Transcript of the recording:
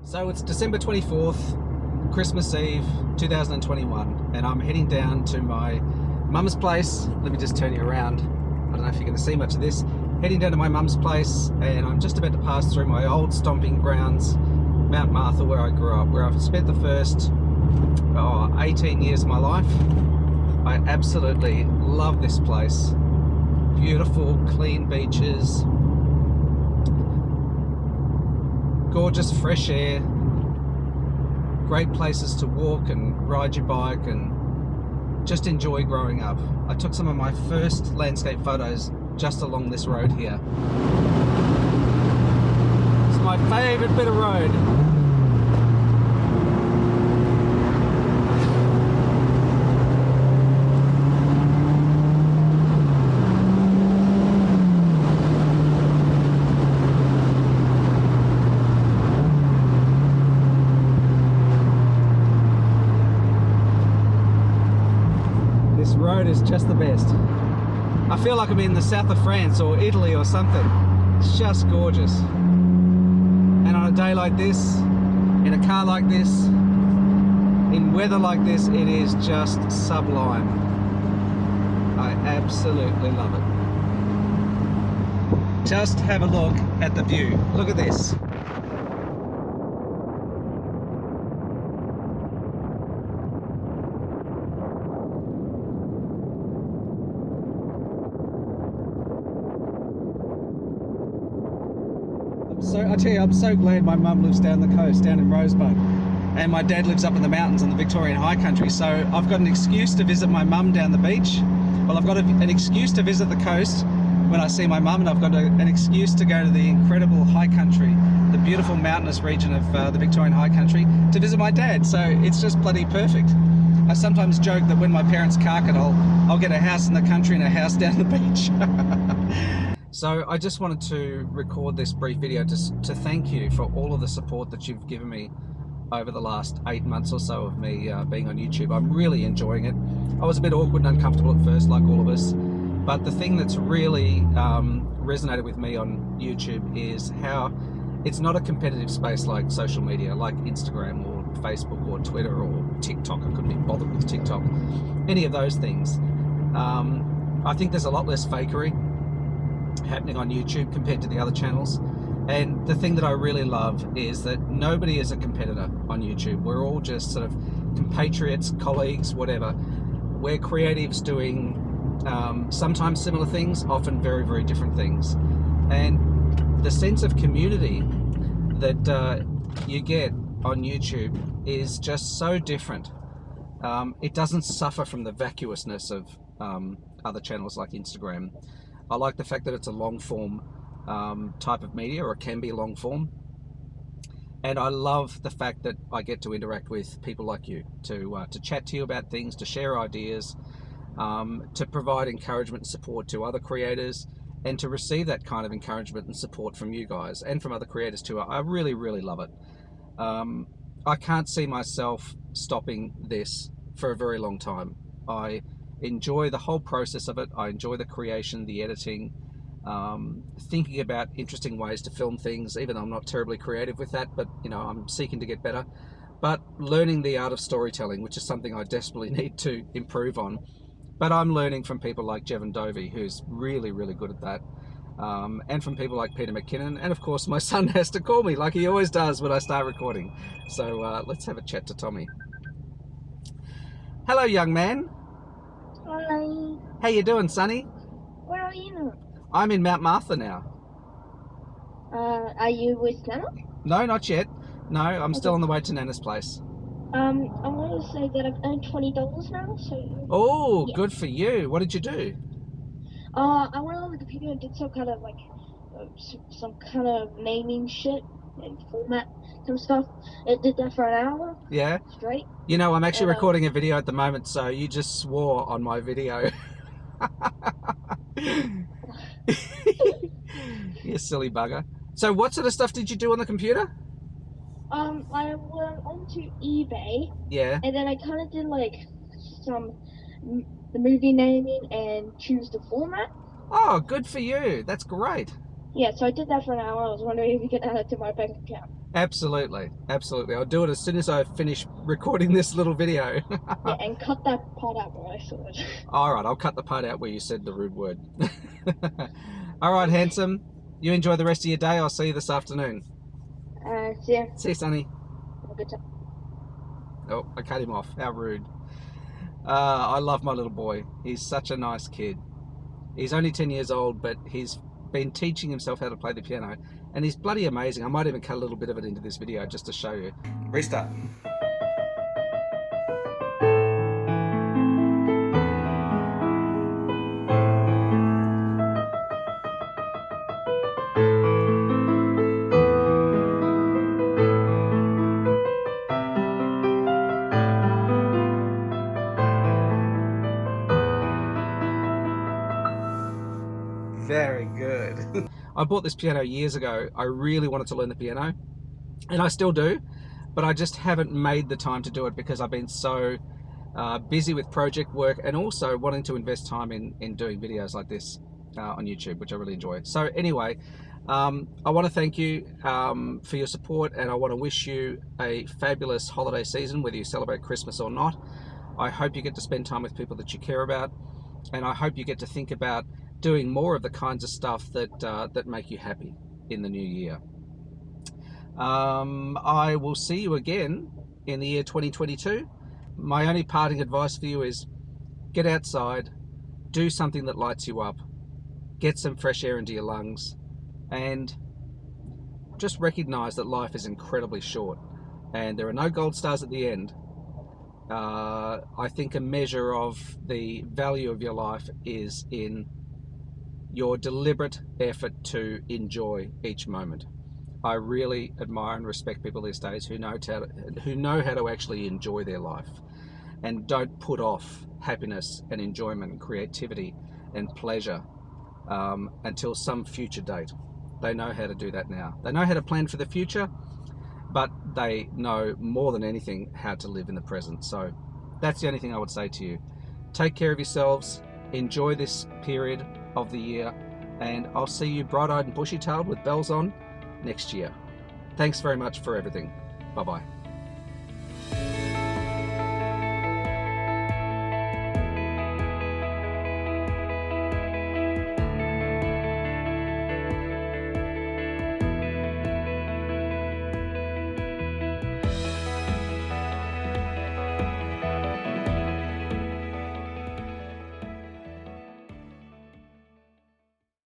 So it's December 24th, Christmas Eve 2021, and I'm heading down to my mum's place. Let me just turn you around. I don't know if you're going to see much of this. Heading down to my mum's place, and I'm just about to pass through my old stomping grounds, Mount Martha, where I grew up, where I've spent the first 18 years of my life. I absolutely love this place. Beautiful, clean beaches, gorgeous fresh air, great places to walk and ride your bike and just enjoy growing up. I took some of my first landscape photos just along this road here. It's my favourite bit of road. Is just the best. I feel like I'm in the south of France or Italy or something. It's just gorgeous. And on a day like this, in a car like this, in weather like this, it is just sublime. I absolutely love it. Just have a look at the view. Look at this. So I tell you, I'm so glad my mum lives down the coast, down in Rosebud, and my dad lives up in the mountains in the Victorian High Country, so I've got an excuse to visit my mum down the beach. Well, I've got an excuse to visit the coast when I see my mum, and I've got an excuse to go to the incredible high country, the beautiful mountainous region of the Victorian High Country, to visit my dad, so it's just bloody perfect. I sometimes joke that when my parents cark it, I'll get a house in the country and a house down the beach. So I just wanted to record this brief video just to thank you for all of the support that you've given me over the last 8 months or so of me being on YouTube. I'm really enjoying it. I was a bit awkward and uncomfortable at first, like all of us, but the thing that's really resonated with me on YouTube is how it's not a competitive space like social media, like Instagram or Facebook or Twitter or TikTok. I couldn't be bothered with TikTok, any of those things. I think there's a lot less fakery happening on YouTube compared to the other channels, and the thing that I really love is that nobody is a competitor on YouTube. We're all just sort of compatriots, colleagues, whatever. We're creatives doing sometimes similar things, often very, very different things, and the sense of community that you get on YouTube is just so different. It doesn't suffer from the vacuousness of other channels like Instagram. I like the fact that it's a long form type of media, or it can be long form, and I love the fact that I get to interact with people like you, to chat to you about things, to share ideas, to provide encouragement and support to other creators, and to receive that kind of encouragement and support from you guys and from other creators too. I really, really love it. I can't see myself stopping this for a very long time. I enjoy the whole process of it. I enjoy the creation, the editing, thinking about interesting ways to film things, even though I'm not terribly creative with that, but you know, I'm seeking to get better. But learning the art of storytelling, which is something I desperately need to improve on. But I'm learning from people like Jeven Dovey, who's really, really good at that. And from people like Peter McKinnon, and of course my son has to call me like he always does when I start recording. So let's have a chat to Tommy. Hello, young man. Hello. How you doing, Sonny? Where are you? I'm in Mount Martha now. Are you with Nana? No, not yet. No, I'm still on the way to Nana's place. I want to say that I've earned $20 now, so... Oh, yeah. Good for you. What did you do? I went on the computer and did some kind of, like, some kind of naming shit and format some stuff. It did that for an hour. Yeah? Straight. You know, I'm actually recording a video at the moment, so you just swore on my video. You silly bugger. So what sort of stuff did you do on the computer? I went onto eBay. Yeah. And then I kind of did, like, the movie naming and choose the format. Oh, good for you. That's great. Yeah, so I did that for an hour. I was wondering if you could add it to my bank account. Absolutely, absolutely. I'll do it as soon as I finish recording this little video. Yeah, and cut that part out where I said it. All right, I'll cut the part out where you said the rude word. All right, handsome. You enjoy the rest of your day. I'll see you this afternoon. See ya. See you, Sonny. Have a good time. Oh, I cut him off. How rude. I love my little boy. He's such a nice kid. He's only 10 years old, but he's been teaching himself how to play the piano, and he's bloody amazing. I might even cut a little bit of it into this video just to show you. Restart. Very good. I bought this piano years ago. I really wanted to learn the piano, and I still do, but I just haven't made the time to do it because I've been so busy with project work and also wanting to invest time in doing videos like this on YouTube, which I really enjoy. So anyway, I want to thank you for your support, and I want to wish you a fabulous holiday season, whether you celebrate Christmas or not. I hope you get to spend time with people that you care about, and I hope you get to think about doing more of the kinds of stuff that make you happy in the new year. I will see you again in the year 2022. My only parting advice for you is get outside, do something that lights you up, get some fresh air into your lungs, and just recognize that life is incredibly short and there are no gold stars at the end. I think a measure of the value of your life is in your deliberate effort to enjoy each moment. I really admire and respect people these days who know how to actually enjoy their life and don't put off happiness and enjoyment and creativity and pleasure until some future date. They know how to do that now. They know how to plan for the future, but they know more than anything how to live in the present. So that's the only thing I would say to you. Take care of yourselves, enjoy this period of the year, and I'll see you bright-eyed and bushy-tailed with bells on next year. Thanks very much for everything. Bye-bye.